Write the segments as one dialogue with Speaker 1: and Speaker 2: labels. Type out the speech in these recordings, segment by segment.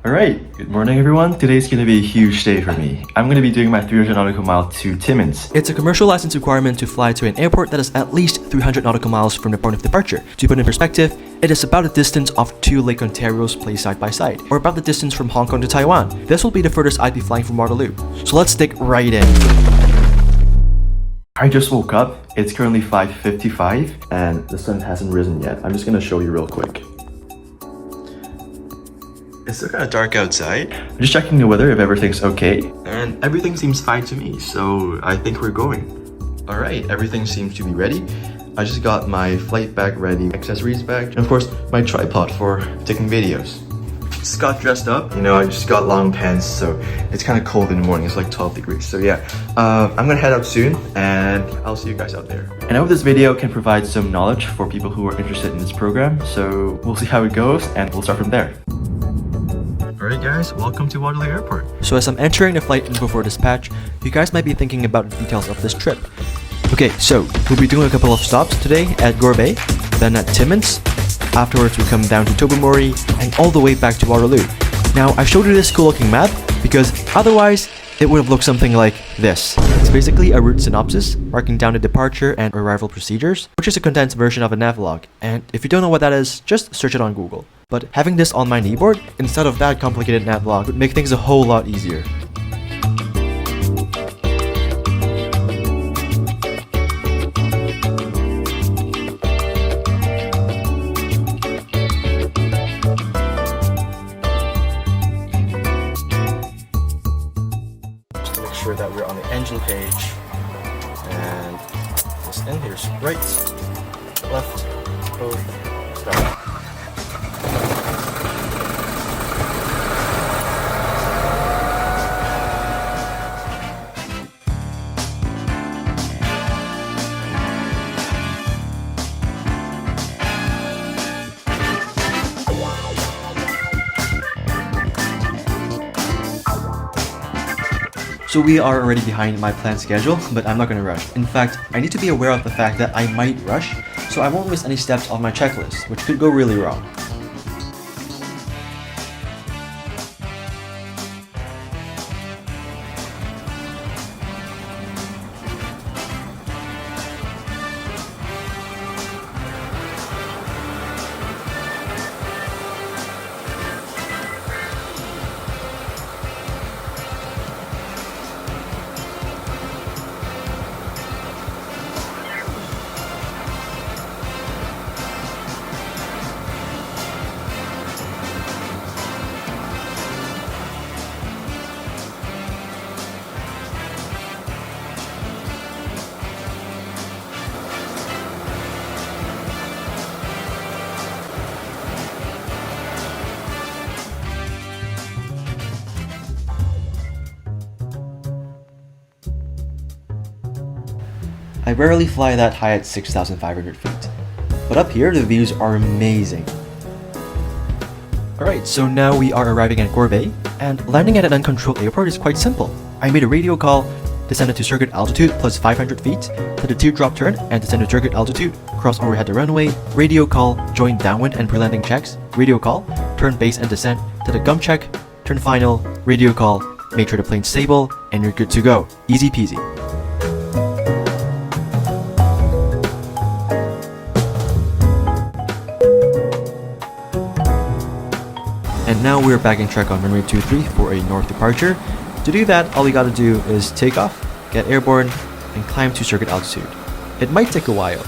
Speaker 1: Alright, good morning everyone. Today's gonna be a huge day for me. I'm gonna be doing my 300 nautical mile to Timmins.
Speaker 2: It's a commercial license requirement to fly to an airport that is at least 300 nautical miles from the point of departure. To put in perspective, it is about the distance of two Lake Ontarios placed side by side, or about the distance from Hong Kong to Taiwan. This will be the furthest I'd be flying from Waterloo. So let's stick right in.
Speaker 1: I just woke up. It's currently 5:55 and the sun hasn't risen yet. I'm just gonna show you real quick. It's still kind of dark outside. I'm just checking the weather if everything's okay. And everything seems fine to me, so I think we're going. Alright, everything seems to be ready. I just got my flight bag ready, accessories bag, and of course my tripod for taking videos. Just got dressed up, I just got long pants, so it's kind of cold in the morning. It's like 12 degrees, so yeah. I'm gonna head out soon, and I'll see you guys out there. And I hope this video can provide some knowledge for people who are interested in this program, so we'll see how it goes, and we'll start from there. Alright guys, welcome to Waterloo Airport.
Speaker 2: So as I'm entering the flight info for dispatch, you guys might be thinking about the details of this trip. Okay, so we'll be doing a couple of stops today at Gore Bay, then at Timmins. Afterwards we come down to Tobermory and all the way back to Waterloo. Now I showed you this cool looking map because otherwise it would have looked something like this. It's basically a route synopsis marking down the departure and arrival procedures, which is a condensed version of a navlog. And if you don't know what that is, just search it on Google. But having this on my kneeboard instead of that complicated navlog would make things a whole lot easier. Just to make sure that we're on the engine page. And this in here's right, left, both, start. So we are already behind my planned schedule, but I'm not gonna rush. In fact, I need to be aware of the fact that I might rush, so I won't miss any steps on my checklist, which could go really wrong. I rarely fly that high at 6,500 feet, but up here the views are amazing. Alright, so now we are arriving at Gore Bay, and landing at an uncontrolled airport is quite simple. I made a radio call, descended to circuit altitude plus 500 feet, did a teardrop turn and descend to circuit altitude, cross overhead the runway, radio call, join downwind and pre-landing checks, radio call, turn base and descent, did a gum check, turn final, radio call, make sure the plane's stable, and you're good to go. Easy peasy. And now we're back in track on runway 23 for a north departure. To do that, all we gotta do is take off, get airborne, and climb to circuit altitude. It might take a while.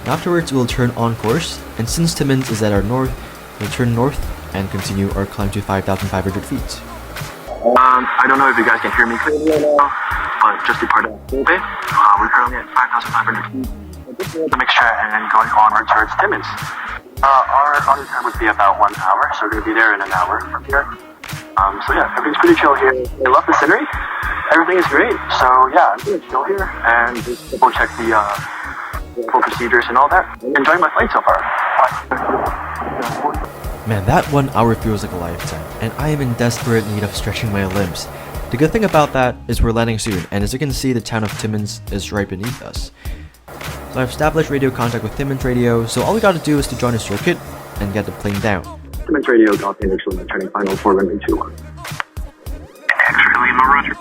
Speaker 2: Afterwards, we'll turn on course, and since Timmins is at our north, we'll turn north and continue our climb to 5,500 feet.
Speaker 3: I don't know if you guys can hear me clearly right now, but just departed Gore Bay. We're currently at 5,500 feet. This is the mixture and going onward towards Timmins. Our auto time would be about 1 hour, so we're going to be there in an hour from here. So yeah, everything's pretty chill here. I love the scenery. Everything is great. So yeah, I'm going to chill here and just double check the procedures and all that. I'm enjoying my flight so far.
Speaker 2: Man, that 1 hour feels like a lifetime, and I am in desperate need of stretching my limbs. The good thing about that is we're landing soon, and as you can see, the town of Timmins is right beneath us. So I've established radio contact with Timmins radio, so all we gotta do is to join a circuit and get the plane down.
Speaker 3: Timmins radio, got the initial turning final for runway 21. X-ray Lima, roger.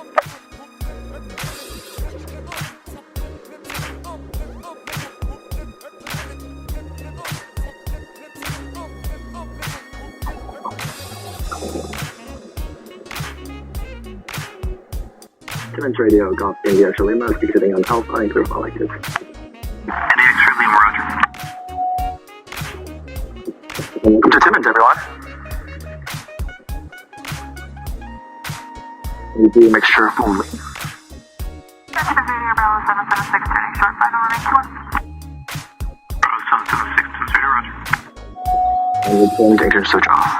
Speaker 3: Timmins radio, got India X-ray Lima, speak sitting on Alpha and clear file like this. India X-ray Lima, roger. Welcome to Timmins, everyone. We do a mixture full length.
Speaker 4: Timmins radio, Bravo 776, turning short final on H1.
Speaker 3: Bravo 776, Timmins radio, roger. And we're going to engine switch off.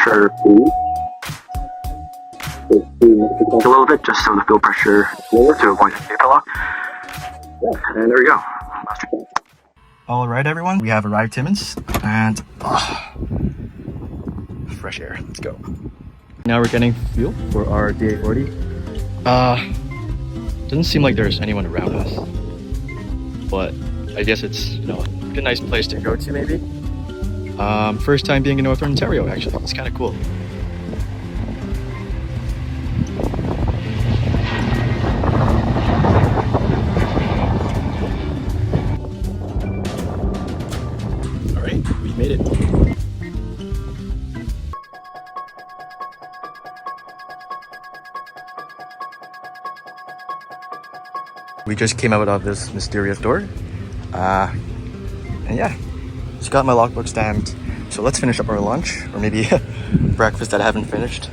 Speaker 3: Sure, please. A little bit just so the fuel pressure is lower to avoid vapor lock. Yeah, and there we go.
Speaker 1: All right, everyone, we have arrived Timmins, and fresh air. Let's go. Now we're getting fuel for our DA40. Doesn't seem like there's anyone around us, but I guess it's a nice place to go to maybe. First time being in Northern Ontario, actually. It's kind of cool. We made it. We just came out of this mysterious door. And yeah, just got my logbook stamped. So let's finish up our lunch, or maybe breakfast that I haven't finished.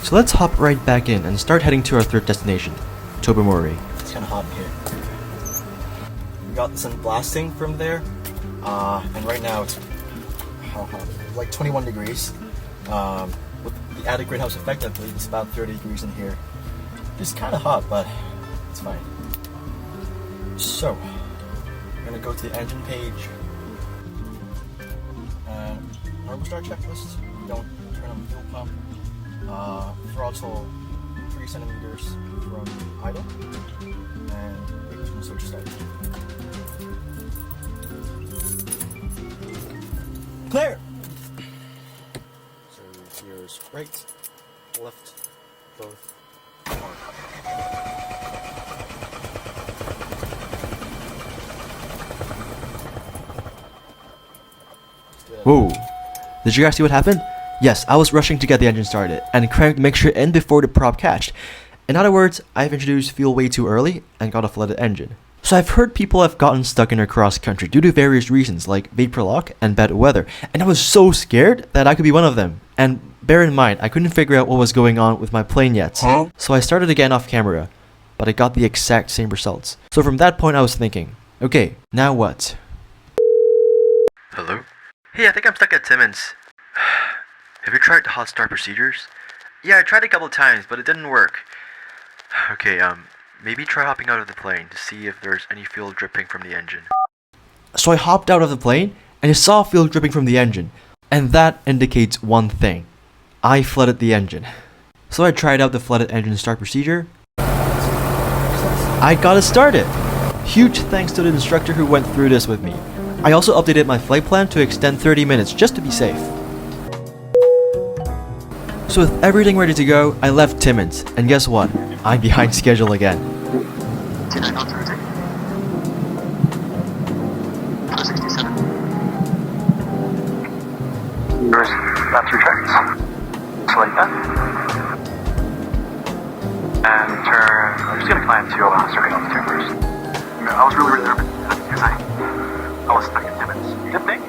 Speaker 2: So let's hop right back in and start heading to our third destination, Tobermory.
Speaker 1: It's kind of hot in here. We got the sun blasting from there, and right now it's like 21 degrees. With the added greenhouse effect, I believe it's about 30 degrees in here. It's kind of hot, but it's fine. So, we're gonna go to the engine page, and normal start checklist. Don't turn on the fuel pump. Throttle 3 centimeters from idle, and ignition switch start. Clear! So here's right, left, both.
Speaker 2: Whoa! Did you guys see what happened? Yes, I was rushing to get the engine started and cranked the mixture in before the prop catched. In other words, I've introduced fuel way too early and got a flooded engine. So I've heard people have gotten stuck in their cross country due to various reasons like vapor lock and bad weather, and I was so scared that I could be one of them. And bear in mind, I couldn't figure out what was going on with my plane yet. So I started again off camera, but I got the exact same results. So from that point I was thinking, okay, now what?
Speaker 1: Hello?
Speaker 2: Hey, I think I'm stuck at Timmins. Have you tried the hot start procedures? Yeah, I tried a couple times, but it didn't work. Okay, maybe try hopping out of the plane to see if there's any fuel dripping from the engine. So I hopped out of the plane, and I saw fuel dripping from the engine. And that indicates one thing. I flooded the engine. So I tried out the flooded engine start procedure. I got it started! Huge thanks to the instructor who went through this with me. I also updated my flight plan to extend 30 minutes just to be safe. So with everything ready to go, I left Timmins, and guess what? I'm behind schedule again.
Speaker 3: That's your checks. Just like that. And turn. I'm just gonna climb to circuit on the turn first. I was really nervous because I was stuck in Timmins. Good thing.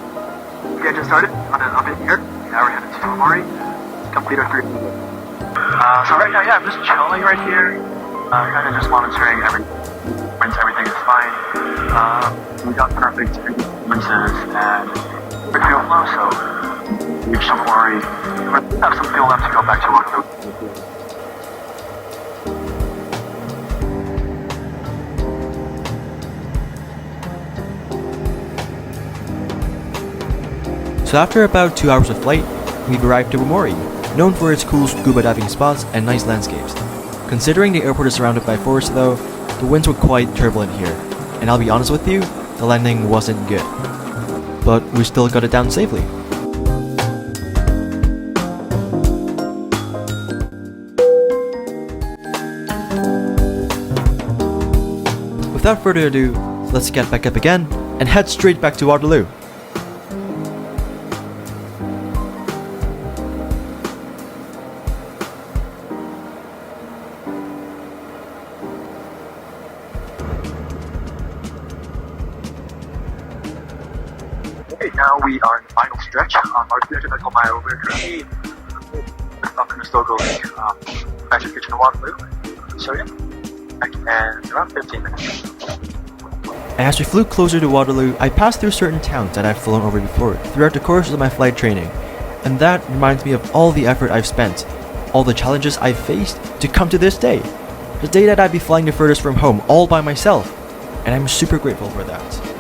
Speaker 3: The engine started on an up in here. Now we're headed to Tobermory. Complete our 3. So right now, yeah, I'm just chilling right here. Kind of just monitoring everything is fine. We got perfect performances and good fuel flow, so reach Tobermory. We have some fuel left to go back to Waterloo.
Speaker 2: So after about 2 hours of flight, we've arrived to Wimori, known for its cool scuba diving spots and nice landscapes. Considering the airport is surrounded by forest though, the winds were quite turbulent here, and I'll be honest with you, the landing wasn't good. But we still got it down safely. Without further ado, let's get back up again and head straight back to Waterloo.
Speaker 3: Okay, now we are in the final stretch. Our 300 nautical mile. We're currently up in the Nautical Fashion Kitchen in Waterloo. So yeah, and around 15 minutes.
Speaker 2: As we flew closer to Waterloo, I passed through certain towns that I've flown over before throughout the course of my flight training, and that reminds me of all the effort I've spent, all the challenges I've faced to come to this day. The day that I'd be flying the furthest from home all by myself, and I'm super grateful for that.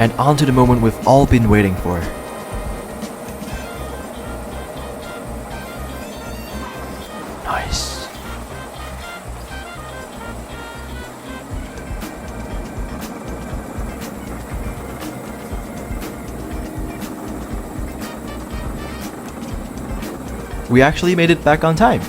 Speaker 2: And on to the moment we've all been waiting for. Nice. We actually made it back on time.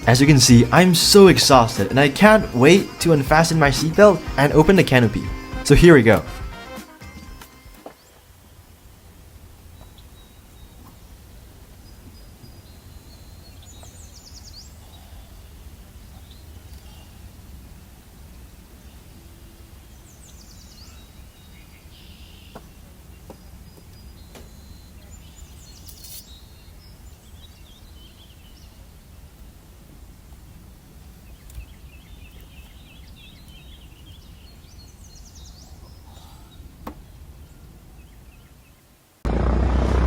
Speaker 2: As you can see, I'm so exhausted and I can't wait to unfasten my seatbelt and open the canopy. So here we go.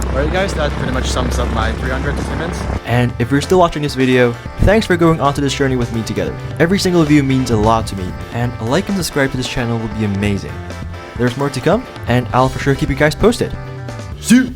Speaker 5: Alright guys, that pretty much sums up my 300 Timmins.
Speaker 2: And if you're still watching this video, thanks for going on to this journey with me together. Every single view means a lot to me, and a like and subscribe to this channel would be amazing. There's more to come, and I'll for sure keep you guys posted. See you!